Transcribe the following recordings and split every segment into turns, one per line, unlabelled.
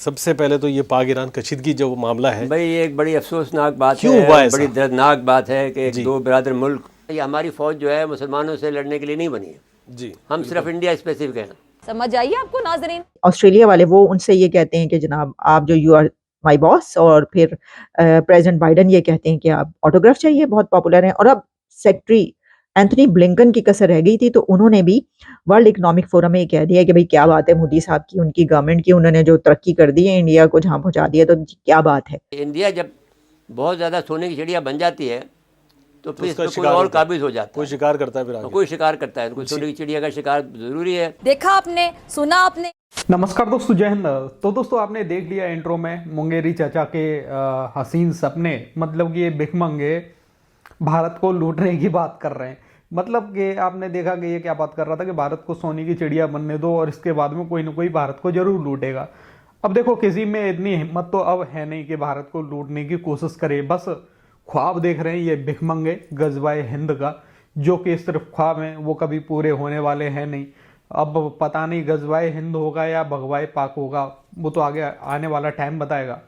सबसे पहले तो ये पाक ईरान कशीदगी जो मामला है,
भाई ये एक बड़ी अफसोसनाक बात
क्यों
है,
हुआ ऐसा?
बड़ी दर्दनाक बात है कि
जी।
दो बिरादर मुल्क, ये हमारी फ़ौज जो है मुसलमानों से लड़ने के लिए नहीं बनी है।
जी,
हम सिर्फ इंडिया स्पेसिफिक हैं।
समझ आइए आपको नाजरीन।
ऑस्ट्रेलिया वाले वो उनसे ये कहते हैं कि जनाब आप जो यू आर माई बॉस, और फिर प्रेसिडेंट बाइडन ये कहते हैं कि आप ऑटोग्राफ चाहिए, बहुत पॉपुलर हैं। और अब सेक्रेटरी एंथनी ब्लिंकन की कसर रह गई थी, तो उन्होंने भी वर्ल्ड इकोनॉमिक फोरम में ये कह दिया कि भाई क्या बात है मोदी साहब की, उनकी गवर्नमेंट की, उन्होंने जो तरक्की कर दी है, इंडिया को जहाँ पहुँचा दिया, तो क्या बात है।
इंडिया जब बहुत ज़्यादा सोने की चिड़िया बन जाती है तो फिर
उसका
इसमें कोई
शिकार
और
होता है।
काबिज हो जाता
कोई
है,
शिकार करता है फिर आगे।
कोई शिकार करता है, कोई सोने की चिड़िया का शिकार ज़रूरी है।
देखा आपने, सुना आपने।
नमस्कार दोस्तों, जय हिंद। तो दोस्तों आपने देख लिया इंट्रो में मुंगेरी चाचा के हसीन सपने, मतलब कि ये भिखमंगे भारत को लूटने की बात कर रहे हैं। मतलब कि आपने देखा कि ये क्या बात कर रहा था कि भारत को सोने की चिड़िया बनने दो और इसके बाद में कोई ना कोई भारत को जरूर लूटेगा। अब देखो किसी में इतनी हिम्मत तो अब है नहीं कि भारत को लूटने की कोशिश करे, बस ख्वाब देख रहे हैं ये भिखमंगे गजवाए हिंद का, जो कि सिर्फ ख्वाब हैं, वो कभी पूरे होने वाले हैं नहीं। अब पता नहीं गजवाए हिंद होगा या भगवाए पाक होगा, वो तो आगे आने वाला टाइम बताएगा।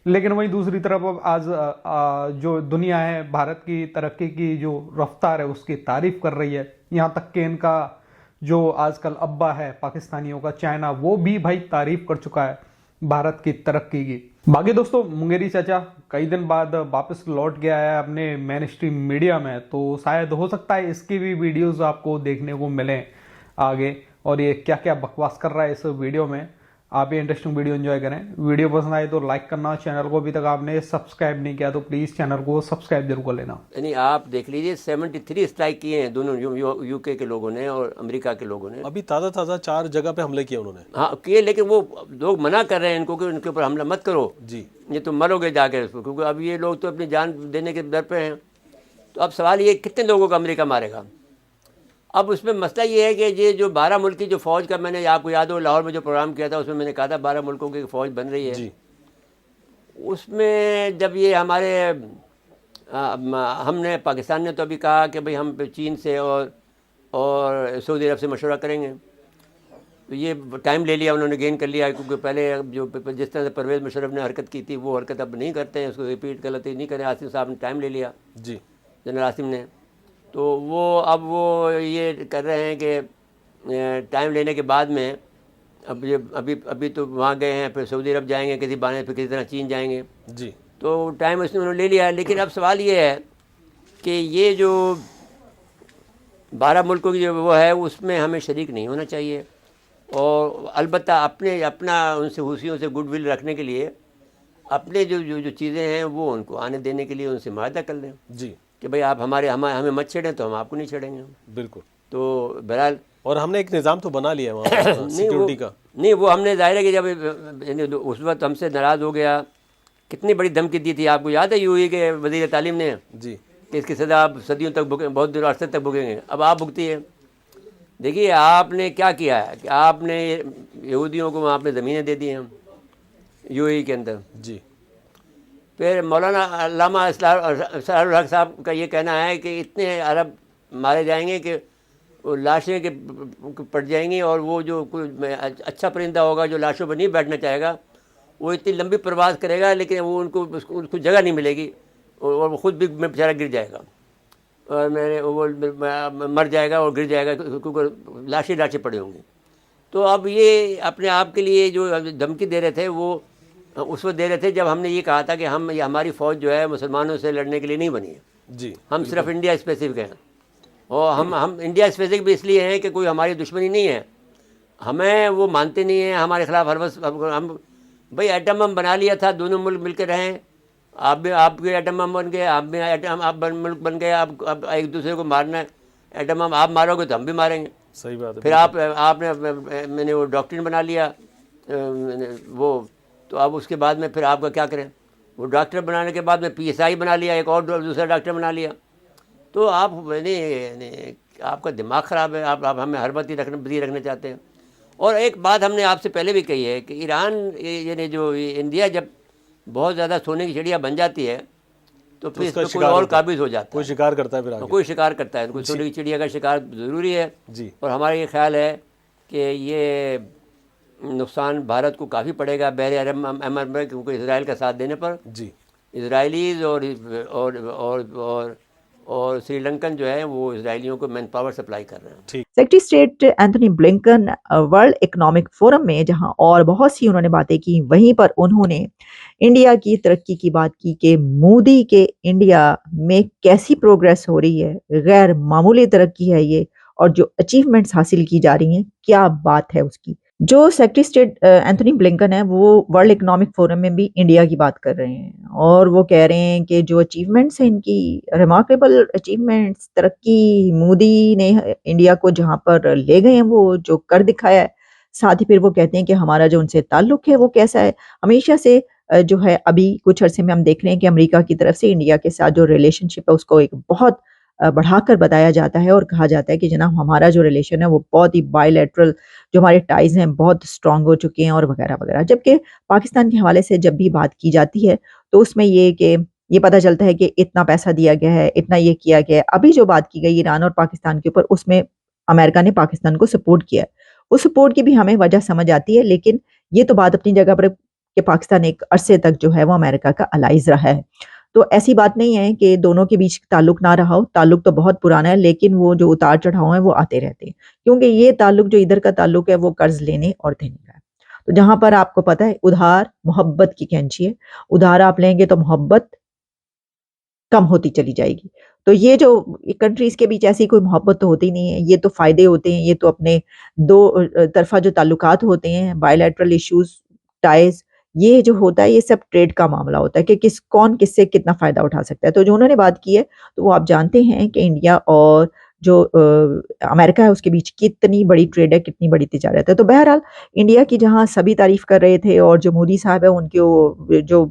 लेकिन वहीं दूसरी तरफ अब आज जो दुनिया है भारत की तरक्की की जो रफ्तार है उसकी तारीफ कर रही है। यहाँ तक कि इनका जो आजकल अब्बा है पाकिस्तानियों का, चाइना, वो भी भाई तारीफ कर चुका है भारत की तरक्की की। बाकी दोस्तों मुंगेरी चाचा कई दिन बाद वापस लौट गया है अपने मेन स्ट्रीम मीडिया में, तो शायद हो सकता है इसकी भी वीडियोस आपको देखने को मिलें आगे, और ये क्या क्या बकवास कर रहा है इस वीडियो में। आप ये इंटरेस्टिंग वीडियो एंजॉय करें। वीडियो पसंद आए तो लाइक करना, चैनल को अभी तक आपने सब्सक्राइब नहीं किया तो प्लीज़ चैनल को सब्सक्राइब जरूर कर लेना।
यानी आप देख लीजिए 73 स्ट्राइक किए हैं दोनों यूके के लोगों ने और अमेरिका के लोगों ने।
अभी ताज़ा 4 जगह पे हमले किए उन्होंने।
हाँ किए, लेकिन वो लोग मना कर रहे हैं इनको कि उनके ऊपर हमला मत करो
जी।
ये तो मरोगे जाके, क्योंकि अब ये लोग तो अपनी जान देने के दर पे हैं। तो अब सवाल ये कितने लोगों का अमेरिका मारेगा। अब उसमें मसला ये है कि ये जो 12 मुल्क की जो फ़ौज का, मैंने आपको याद हो लाहौर में जो प्रोग्राम किया था उसमें मैंने कहा था 12 मुल्कों की फ़ौज बन रही है
जी।
उसमें जब ये हमारे हमने पाकिस्तान ने तो अभी कहा कि भाई हम चीन से और सऊदी अरब से मशवरा करेंगे, तो ये टाइम ले लिया, उन्होंने गेन कर लिया, क्योंकि पहले जो जिस तरह से परवेज़ मुशर्रफ ने हरकत की थी वो हरकत अब नहीं करते हैं, उसको रिपीट गलती नहीं करें। आसिम साहब ने टाइम ले लिया
जी,
जनरल आसिम ने, तो वो अब वो ये कर रहे हैं कि टाइम लेने के बाद में अब ये अभी तो वहाँ गए हैं, फिर सऊदी अरब जाएंगे किसी बहाने, फिर किसी तरह चीन जाएंगे,
जी।
तो टाइम उसने उन्होंने ले लिया है। लेकिन अब सवाल ये है कि ये जो 12 मुल्कों की जो वो है उसमें हमें शरीक नहीं होना चाहिए, और अलबत्ता अपना उनसे हुसियों से गुडविल रखने के लिए अपने जो चीज़ें हैं वो उनको आने देने के लिए उनसे माहदा कर लें
जी,
कि भाई आप हमें मत छेड़ें तो हम आपको नहीं छेड़ेंगे।
बिल्कुल।
तो बहरहाल
और हमने एक निज़ाम तो बना लिया है वहाँ सिक्योरिटी का।
नहीं, वो हमने ज़ाहिर है कि जब उस वक्त हमसे नाराज़ हो गया, कितनी बड़ी धमकी दी थी, आपको याद है यूएई के वज़ीर तालीम ने
जी।
कि इसकी सज़ा आप सदियों तक बहुत देर अरसे तक भुगेंगे। अब आप भुगती है। देखिए आपने क्या किया है कि आपने यहूदियों को वहाँ पे ज़मीनें दे दी हैं यूएई के अंदर।
जी।
फिर मौलाना अल्लामा असरारुल हक साहब का ये कहना है कि इतने अरब मारे जाएंगे कि वो लाशें के पड़ जाएंगी, और वो जो कोई अच्छा परिंदा होगा जो लाशों पर नहीं बैठना चाहेगा वो इतनी लंबी प्रवास करेगा, लेकिन वो उसको जगह नहीं मिलेगी और वो ख़ुद भी बेचारा गिर जाएगा, और वो मर जाएगा और गिर जाएगा, क्योंकि लाशें पड़ी होंगी। तो अब ये अपने आप के लिए जो धमकी दे रहे थे वो उस वक्त दे रहे थे जब हमने ये कहा था कि हमारी फ़ौज जो है मुसलमानों से लड़ने के लिए नहीं बनी है
जी।
हम सिर्फ इंडिया स्पेसिफिक हैं, और हम इंडिया स्पेसिफिक भी इसलिए हैं कि कोई हमारी दुश्मनी नहीं है, हमें वो मानते नहीं हैं, हमारे खिलाफ हर वक्त हम भाई एटम बम बना लिया था, दोनों मुल्क मिलकर रहें, आप भी एटम बम बन गए, आप भी मुल्क बन गए, अब एक दूसरे को मारना है, एटम बम आप मारोगे तो हम भी मारेंगे।
सही बात है।
फिर आपने मैंने वो डॉक्ट्रिन बना लिया वो, तो अब उसके बाद में फिर आपका क्या करें, वो डॉक्टर बनाने के बाद में PSI बना लिया, एक और दूसरा डॉक्टर बना लिया। तो आप आपका दिमाग ख़राब है, आप हमें हर बात बदी रखना चाहते हैं। और एक बात हमने आपसे पहले भी कही है कि ईरान यानी जो इंडिया जब बहुत ज़्यादा सोने की चिड़िया बन जाती है तो फिर इसमें कोई और काबिज हो जाता है,
कोई शिकार करता है फिर आगे।
कोई शिकार करता है, कोई सोने की चिड़िया का शिकार ज़रूरी है
जी।
और हमारा ये ख्याल है कि ये नुकसान भारत को काफ़ी पड़ेगा बहरे अरब में, क्योंकि इसराइल का साथ देने पर
जी।
इसराइलीज़ और श्रीलंकन जो है वो इसराइलियों को मैन पावर सप्लाई कर रहे हैं।
ठीक।
Secretary state Anthony Blinken world economic forum में जहां और बहुत सी उन्होंने बातें की, वहीं पर उन्होंने इंडिया की तरक्की की बात की कि मोदी के इंडिया में कैसी प्रोग्रेस हो रही है, गैर मामूली तरक्की है ये, और जो अचीवमेंट्स हासिल की जा रही हैं, क्या बात है उसकी। जो सेक्रेटरी स्टेट एंथनी ब्लिंकन है वो वर्ल्ड इकोनॉमिक फोरम में भी इंडिया की बात कर रहे हैं और वो कह रहे हैं कि जो अचीवमेंट्स हैं इनकी रिमार्केबल अचीवमेंट्स, तरक्की, मोदी ने इंडिया को जहां पर ले गए हैं वो जो कर दिखाया है। साथ ही फिर वो कहते हैं कि हमारा जो उनसे ताल्लुक है वो कैसा है। हमेशा से जो है अभी कुछ अरसे में हम देख रहे हैं कि अमेरिका की तरफ से इंडिया के साथ जो रिलेशनशिप है उसको एक बहुत बढ़ाकर बताया जाता है और कहा जाता है कि जनाब हमारा जो रिलेशन है वो बहुत ही बायलैटरल, जो हमारे टाइज हैं बहुत स्ट्रांग हो चुके हैं और वगैरह वगैरह। जबकि पाकिस्तान के हवाले से जब भी बात की जाती है तो उसमें ये पता चलता है कि इतना पैसा दिया गया है, इतना ये किया गया है। अभी जो बात की गई ईरान और पाकिस्तान के ऊपर, उसमें अमेरिका ने पाकिस्तान को सपोर्ट किया है। उस सपोर्ट की भी हमें वजह समझ आती है, लेकिन ये तो बात अपनी जगह पर कि पाकिस्तान एक अरसे तक जो है वो अमेरिका का अलाइज रहा है। तो ऐसी बात नहीं है कि दोनों के बीच ताल्लुक ना रहा हो, ताल्लुक तो बहुत पुराना है, लेकिन वो जो उतार चढ़ाव है वो आते रहते हैं, क्योंकि ये ताल्लुक जो इधर का ताल्लुक है वो कर्ज लेने और देने का है। तो जहां पर आपको पता है उधार मोहब्बत की कैंची है, उधार आप लेंगे तो मोहब्बत कम होती चली जाएगी। तो ये जो कंट्रीज के बीच ऐसी कोई मोहब्बत तो होती नहीं है, ये तो फायदे होते हैं, ये तो अपने दो तरफा जो ताल्लुकात होते हैं, बायलैटरल इश्यूज, टाइज, ये जो होता है ये सब ट्रेड का मामला होता है कि कौन किससे कितना फायदा उठा सकता है। तो जो उन्होंने बात की है तो वो आप जानते हैं कि इंडिया और जो अमेरिका है उसके बीच कितनी बड़ी ट्रेड है, कितनी बड़ी तिजारत है। तो बहरहाल इंडिया की जहां सभी तारीफ कर रहे थे और जो मोदी साहब है उनके जो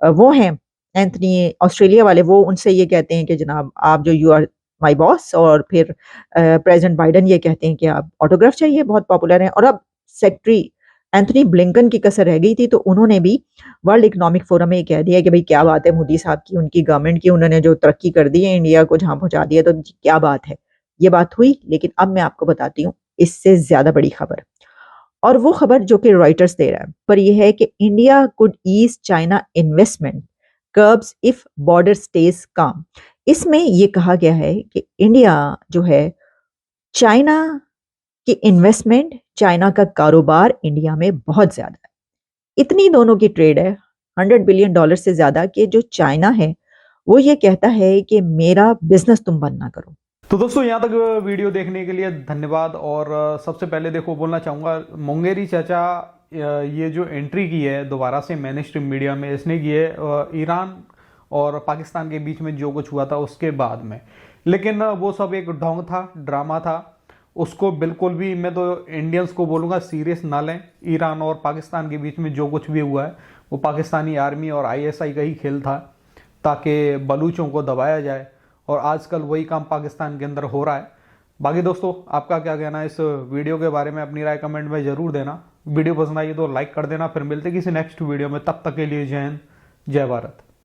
वो हैं एंथनी ऑस्ट्रेलिया वाले, वो उनसे ये कहते हैं कि जनाब आप जो यू आर माई बॉस, और फिर प्रेसिडेंट बाइडन ये कहते हैं कि आप ऑटोग्राफ चाहिए, बहुत पॉपुलर हैं। और अब सेक्रेटरी एंथनी ब्लिंकन की कसर रह गई थी, तो उन्होंने भी वर्ल्ड इकोनॉमिक फोरम में कह दिया कि भाई क्या बात है मोदी साहब की, उनकी गवर्नमेंट की, उन्होंने जो तरक्की कर दी है, इंडिया को जहां पहुंचा दिया, तो क्या बात है। ये बात हुई, लेकिन अब मैं आपको बताती हूँ इससे ज्यादा बड़ी खबर, और वो खबर जो कि रॉयटर्स दे रहा है, पर यह है कि India could ease China investment curbs if border stays calm. इसमें यह कहा गया है कि इंडिया जो है चाइना की इन्वेस्टमेंट, चाइना का कारोबार इंडिया में बहुत ज्यादा है। इतनी दोनों की ट्रेड है $100 बिलियन से ज्यादा, कि जो चाइना है वो ये कहता है कि मेरा बिजनेस तुम बंद ना करो।
तो दोस्तों यहाँ तक वीडियो देखने के लिए धन्यवाद। और सबसे पहले देखो बोलना चाहूँगा, मुंगेरी चाचा ये जो एंट्री की है दोबारा से मेन स्ट्रीम मीडिया में, इसने की है ईरान और पाकिस्तान के बीच में जो कुछ हुआ था उसके बाद में। लेकिन वो सब एक ढोंग था, ड्रामा था, उसको बिल्कुल भी मैं तो इंडियंस को बोलूँगा सीरियस ना लें। ईरान और पाकिस्तान के बीच में जो कुछ भी हुआ है वो पाकिस्तानी आर्मी और ISI का ही खेल था, ताकि बलूचों को दबाया जाए, और आजकल वही काम पाकिस्तान के अंदर हो रहा है। बाकी दोस्तों आपका क्या कहना है इस वीडियो के बारे में, अपनी राय कमेंट में ज़रूर देना। वीडियो पसंद आई तो लाइक कर देना। फिर मिलते किसी नेक्स्ट वीडियो में, तब तक के लिए जय हिंद, जय भारत।